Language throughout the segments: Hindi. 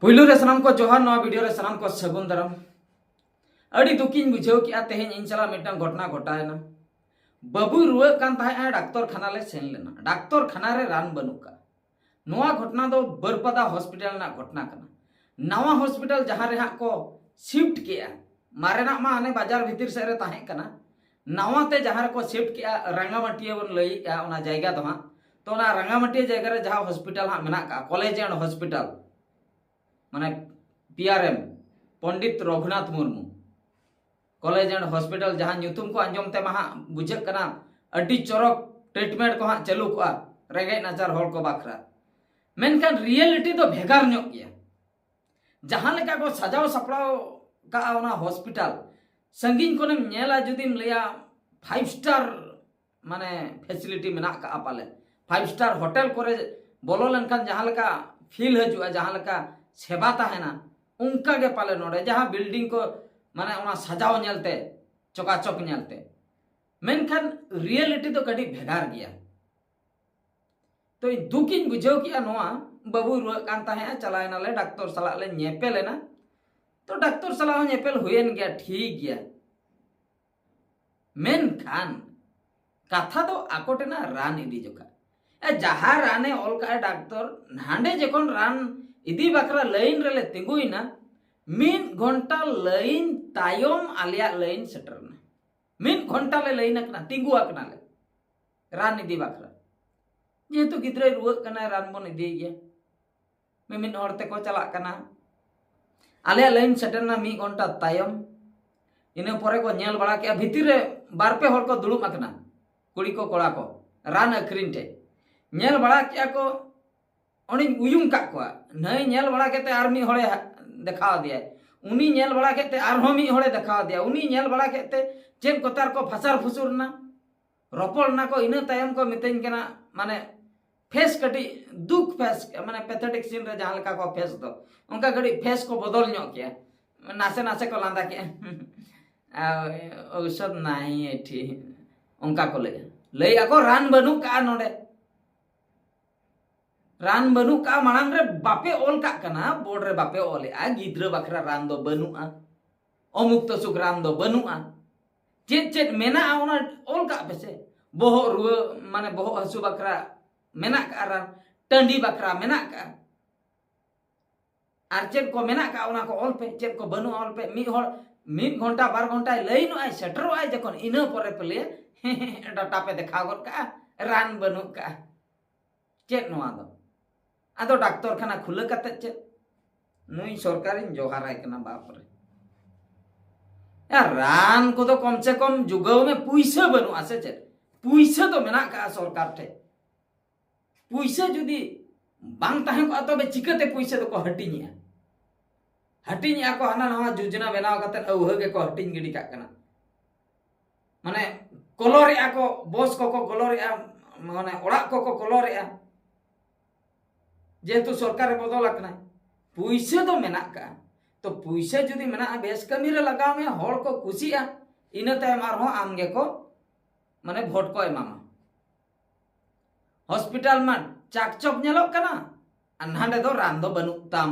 पुलू रे सनाम को जोहार नवा वीडियो रे सनाम को सगुन दाराम अड़ी दुखिन बुझाव कि तेहेन इन चला मिटन घटना घटायना बाबू रुआ कान ताहे डाक्तर खाना ले सेन लेना डाक्तर खाना रे रान बनुका नवा घटना दो बरपदा हॉस्पिटल ना घटना कना नवा हॉस्पिटल जहां रे हां को शिफ्ट किया मारेना मा आने बाजार भीतर से रे ताहे कना नवा ते जहां रे को शिफ्ट किया रंगामाटिया बन लई ओना जायगा दो हां तो ना रंगामाटिया जगह रे जहां हॉस्पिटल हां मेना का कॉलेज एंड हॉस्पिटल माने PRM Pandit Raghunath Murmu college and hospital जहां न्यूतुम को अंजम ते महा बुझक कना अड्डी चरक ट्रीटमेंट को हां चालू को रेगे नजर होल को बाखरा मेनखान रियलिटी तो भेगार न्योक गया जहां लेका को सजाव सपड़ाव का ओना हॉस्पिटल संगीन को नेम नेला जुदीम लेया 5 स्टार माने फैसिलिटी मेना का पाले 5 स्टार होटल करे बोलो लेनखान जहां लेका फील हजुआ जहां लेका सेवा ताहेना उनका के पाले नोडे जहां बिल्डिंग को माने ओना सजाव नेलते चकाचक नेलते मेनखान रियलिटी तो कड़ी भेगार गया तो दुखिन बुझाव किया नोआ बाबू रुआ कान ताहे चलायना ले डॉक्टर सला ले नेपेलेना तो डॉक्टर सला नेपेल हुएन गया ठीक गया मेनखान कथा तो आकोटेना रान इदी जोका जहां राने ऑल का डॉक्टर नांडे जखन रान इदी बकरा लाइन रेले तिंगुइना 1 घंटा लाइन तायम आलिया लाइन सेटरना 1 घंटा ले लाइन अकना तिंगु अकना ले रान इदी बकरा जेहेतु गिद्रा रुआ कना रान बन इदी गया मिमिन औरते को चला कना आलिया लाइन सेटरना 1 घंटा तायम इने परे को नेल बड़ा के भीतर रे बारपे हर को दुड़ुब अकना कुड़ी को कोड़ा को रान अखरिन टे नेल बड़ा किया को उनी उयुम का को नई नेल बड़ा केते आर्मी हड़े देखा दिया उनी नेल बड़ा केते आरहो मी हड़े देखा दिया उनी नेल बड़ा केते चेन कोतार को फसार फुसुरना रोपड़ना को इना तायम को मितेन केना माने फेस कटी दुख फेस माने पैथेटिक सीन रे जहां लका को फेस दो उनका घड़ी फेस को बदल नो किया नासे नासे को लांदा के औषध नहीं एठी उनका को ले आको रान बनु का नोडे रान बनु का मांग रे बापे ओल का कना बोर्ड रे बापे ओले गिद्रा बखरा रान दो बनुआ अमुक्त सुख रान दो बनुआ चेत चेत मेना ओना ओल का पेसे बोहो रुआ माने बोहो हसु बखरा मेना का रान टंडी बखरा मेना का आर चेत को मेना का ओना को ओल पे चेत को बनु ओल पे 1 घंटा 2 घंटा लाइन आय सेटर आय जखन इना परे पले डाटा पे देखा गो का रान बनु का चेत नोआ दो आदो डाक्टर खाना खुले कते चे नुई सरकारी जोहाराय कना बाप रे यार रान को तो कम से कम जुगाव में पैसा बनु आसे चे पैसा तो मेना का सरकार ठे पैसा जुदी बांग ताहे को तबे चिकते पैसा तो को हटिनिया को हाना नवा योजना बनाव कते औह के को हटिन गिडी का कना माने कलरिया को बस को कलरिया माने ओड़ा को कलरिया जेहेतु सरकार बदल अकना पैसा तो मेना का तो पैसा जुदी मेना बेस कमी रे लगाव में हर को खुशिया इना तायम आर हो आमगे को माने भोट को एमामा हॉस्पिटल में चाकचक नेलोक कना नांडे दो रान दो बनु ताम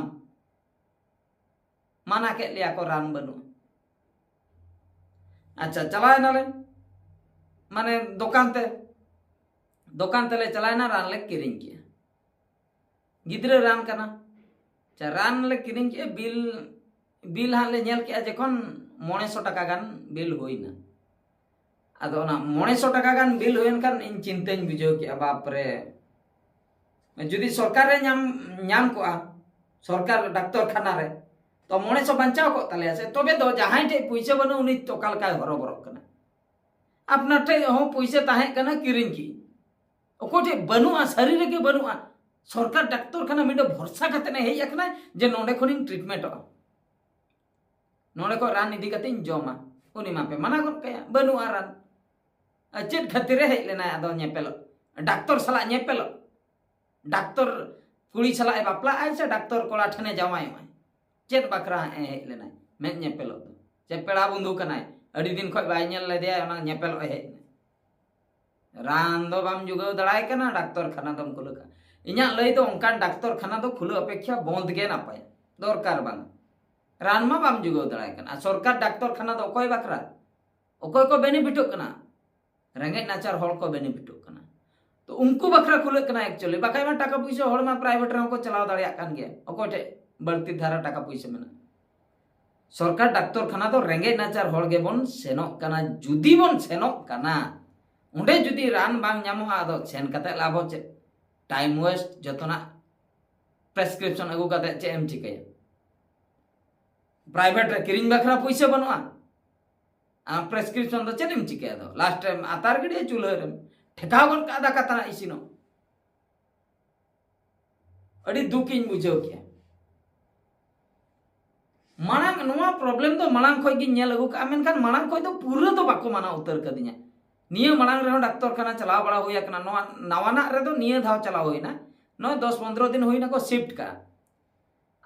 माना के लिया को रान बनु अच्छा चलाए ना ले माने दुकान ते ले चलाए ना रान ले किरिंग किया गिद्रे रान कना चा रान ले किरिंग के बिल हां ले नेल के जखन 900 टाका गान बिल होइना आदो ना 900 टाका गान बिल होइन कान इन चिंताñ बुझो के बाप रे जुदी सरकार रे न्याम को सरकार डाक्टर खाना रे तो 900 बंचाव को तले से तबे दो जहां टे पैसा बनो उनी तो काल का हरो बरो कना अपना टे हो पैसा ताहे कना किरिंग की ओकोटे बनुआ शरीर के बनुआ सरकार डाक्तर खाना मिडो भरोसा करते ने हेय अकना जे नोडे खनिन ट्रीटमेंट नोडे को रान इदी कते जमा उनी मापे मना गन कया बनु आरान चेत खातिर हेय लेना आदो नेपेलो डाक्तर सला नेपेलो डाक्तर कुड़ी सला बापला आय से डाक्तर कोला ठने जावाय चेत बकरा हेय लेना मे नेपेलो जे पेड़ा बंधु कनाय अडी दिन खय बाय नेल ले दे ओना नेपेलो हेय रान दो बाम जुगाव दड़ाय कना डाक्तर खाना दम कुलका इन्या लई तो उनकान डाक्तर खाना तो खुले अपेक्षा बंद के नापाय दरकार बांग रान मा बाम जुगाव दाड़ाय कना सरकार डाक्तर खाना दो अकोय बाखरा अकोय को बेनिफिटोग कना रेंगे नाचार हर को बेनिफिटोग कना तो उनको बखरा खुले कना एक्चुअली बाकाय मा टाका पैसा हर मा प्राइवेट रे को चलाव दाड़िया कान गया अकोय ठे बलती धारा टाका पैसा मेना सरकार डाक्तर खाना तो रेंगे नाचार हर गे बन सेनोग कना जुदी बन सेनोग कना उंडे जुदी रान बांग ᱧᱟᱢᱚᱜᱼᱟ आदो सेन कते लाभ चे टाइम वेस्ट जतना प्रेसक्रिप्शन अगू कते चे एम चिकया प्राइवेट रे किरिंग बखरा पैसा बनुआ आ प्रेसक्रिप्शन तो चेम चिकया दो लास्ट टाइम आतार गड़िया चूल्हा रे ठेकाव गन का दाका तना इसिनो अड़ी दुखिन बुझाव किया मांग नोआ प्रॉब्लम तो मांग खोय गिन नेल अगू का मेनखान मांग खोय तो पूरा तो बाको माना उतर कदिया निया मांग रे डाक्टर खाना चलाव बड़ा होया कना नोआ नवाना रे तो निया धाव चलाव होइना नो 10-15 दिन होइना को शिफ्ट का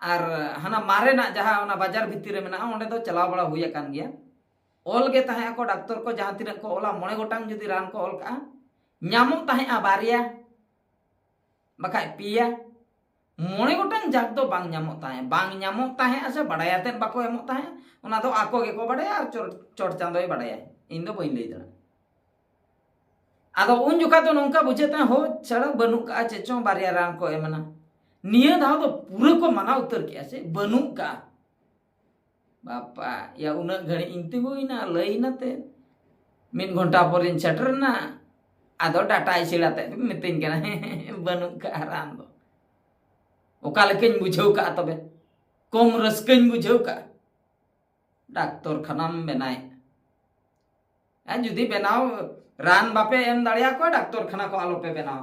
और हाना मारे ना जहाँ ओना बाजार भितर रे मेना ओंडे तो चलाव बड़ा होया कान गया ऑल गे ताहे को डाक्टर को जहाँ तिना को ओला मोणे गोटांग जुदी रान को ऑल का ᱧᱟᱢᱚᱜ ताहे बारिया बखाय पिया मोणे गोटांग जाग तो बांग ᱧᱟᱢᱚᱜ ताहे आसे बड़ायाते बाको एमोग ताहे ओना दो आको गे को बड़ाया चोट चांदोय बड़ाया इन दो बइन लई दा आदो उन जुका तो नोंका बुझेता हो सड़क बनु का चेचो बारिया रान को एमना निया धाव तो पूरा को माना उतर किया से बनु का बापा या उना घड़ी इंती होइना लईनाते 1 घंटा पर इन सेटरना आदो डाटा आइसिलाते मितिन केना बनु का रान दो ओका लेकिन बुझाव का तबे कम रस्कन बुझाव का डाक्टर खानाम बेनाय आ जुदी बेनाव रान बापे एम दाड़िया को डाक्टर खाना को आलोपे बेनाव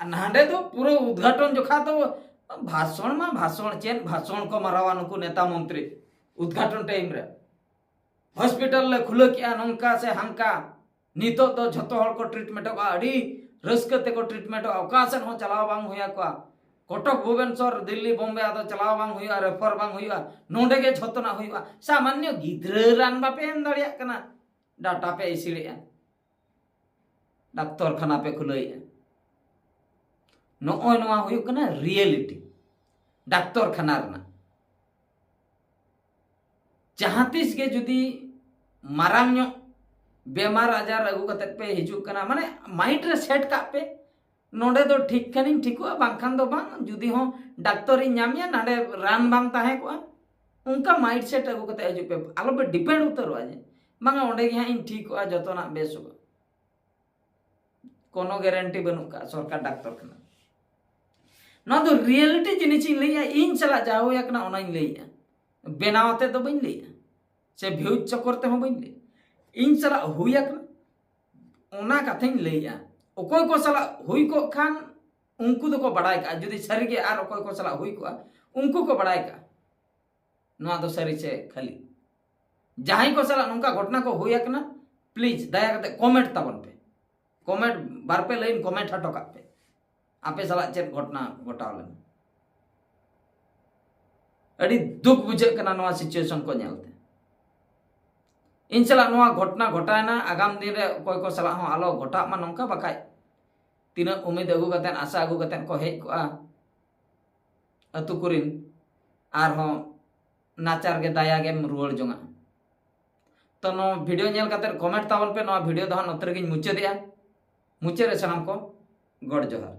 नाडे तो पूरा उद्घाटन जोखा तो भाषण चेन भाषण को मारावा नुकु नेता मंत्री उद्घाटन टाइम रे हॉस्पिटल ले खुले किया नंका से हंका नितो तो झतो हर को ट्रीटमेंट को अड़ी रस्कते को ट्रीटमेंट अवकाशन हो चलाव बांग होया को कटक भुवनेश्वर दिल्ली बॉम्बे आदो चलाव बांग होया रेफर बांग होया नोंडे गे झतोना होया सामान्य गिद्रा रान बापे एम दाड़िया कना डाटा पे इसिड़िया डाक्तर खाना पे खुलैया नोय नोआ हुयुग कना रियलिटी डाक्तर खाना रना जहाँ तीस के जुदी मारांग नो बेमार आजार अगू कते पे हिजुग कना माने माइंड रे सेट का पे नोडे दो ठीक कनिन ठीकुआ बांखान दो बांग जुदी हो डाक्टर इन नामिया नाडे रान बांग ताहे को उनका माइंड सेट अगू कते हिजुग पे आलो पे डिपेंड उतरवा जे बांगा ओंडे गे इन ठीकुआ जतोना बेसुगा कोनो गारंटी बनु का सरकार डाक्टर खाना ना तो रियलिटी जिनिस लैया इन चला जाओ या कना ओना लैया बेनावते तो बइन लैया से भ्यूज चक्करते हो बइन ले इन चला हुया कना ओना कथेन लैया ओकोय को सला हुई को खान उनको तो को बड़ाय का जुदी सरी के आर ओकोय को सला हुई को उनको को बड़ाय का नोआ तो सरी से खाली जहां को सला नोंका घटना को हुया कना प्लीज दया करते कमेंट ताबन पे कमेंट बार पे लाइन कमेंट हटो का पे आपे सला चेक घटना घटावलन अड़ी दुख बुझे कना नोआ सिचुएशन को नेलते इन सला नोआ घटना घटायना आगाम दिन रे कोय को सला हो आलो घटा मा नोंका बखाय तीना उम्मीद अगु कतेन आशा अगु कतेन को हेज को अतु कुरिन आर हो नाचार गे दाया गे रुवाड़ जोंगा तो नो वीडियो नेल कतेन कमेंट ताबन पे नो वीडियो दहन उतर गिन मुचादिया मुचे रे सनाम को गड जोहार।